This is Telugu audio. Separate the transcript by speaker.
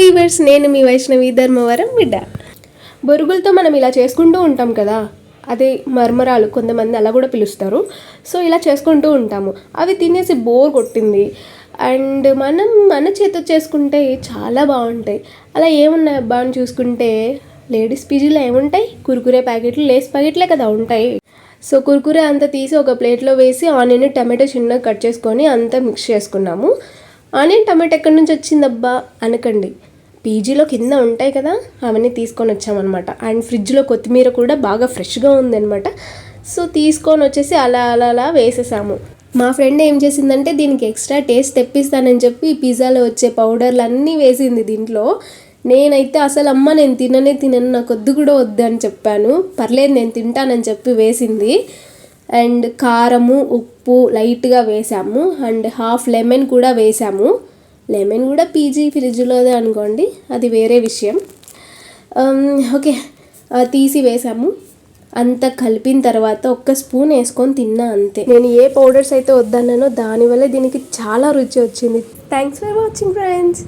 Speaker 1: వీవర్స్, నేను మీ వైష్ణవి ధర్మవరం బిడ్డ. బొరుగులతో మనం ఇలా చేసుకుంటూ ఉంటాం కదా, అదే మర్మరాలు కొంతమంది అలా కూడా పిలుస్తారు. సో ఇలా చేసుకుంటూ ఉంటాము. అవి తినేసి బోర్ కొట్టింది. అండ్ మనం మన చేతితో చేసుకుంటే చాలా బాగుంటాయి. అలా ఏమున్నాయి అబ్బా అని చూసుకుంటే, లేడీస్ పీజీలో ఏముంటాయి, కుర్కురే ప్యాకెట్లు, లేస్ ప్యాకెట్లే కదా ఉంటాయి. సో కుర్కురే అంతా తీసి ఒక ప్లేట్లో వేసి ఆనియన్ టమాటో చిన్నగా కట్ చేసుకొని అంతా మిక్స్ చేసుకున్నాము. ఆనియన్ టమాటో ఎక్కడి నుంచి వచ్చిందబ్బా అనకండి, పీజీలో కింద ఉంటాయి కదా, అవన్నీ తీసుకొని వచ్చామన్నమాట. అండ్ ఫ్రిడ్జ్లో కొత్తిమీర కూడా బాగా ఫ్రెష్గా ఉందన్నమాట. సో తీసుకొని వచ్చేసి అలా అలా అలా వేసేసాము. మా ఫ్రెండ్ ఏం చేసిందంటే, దీనికి ఎక్స్ట్రా టేస్ట్ తెప్పిస్తానని చెప్పి పిజ్జాలో వచ్చే పౌడర్లు అన్నీ వేసింది దీంట్లో. నేనైతే అసలు అమ్మ నేను తినను, నాకు వద్దు కూడా వద్దు అని చెప్పాను. పర్లేదు నేను తింటానని చెప్పి వేసింది. అండ్ కారము ఉప్పు లైట్గా వేసాము. అండ్ హాఫ్ లెమన్ కూడా వేసాము. లెమన్ కూడా పీజీ ఫ్రిడ్జ్లోదే అనుకోండి, అది వేరే విషయం. ఓకే, తీసి వేసాము. అంతా కలిపిన తర్వాత ఒక్క స్పూన్ వేసుకొని తిన్నా అంతే. నేను ఏ పౌడర్స్ అయితే వద్దన్నానో దానివల్ల దీనికి చాలా రుచి వచ్చింది. Thanks for watching friends.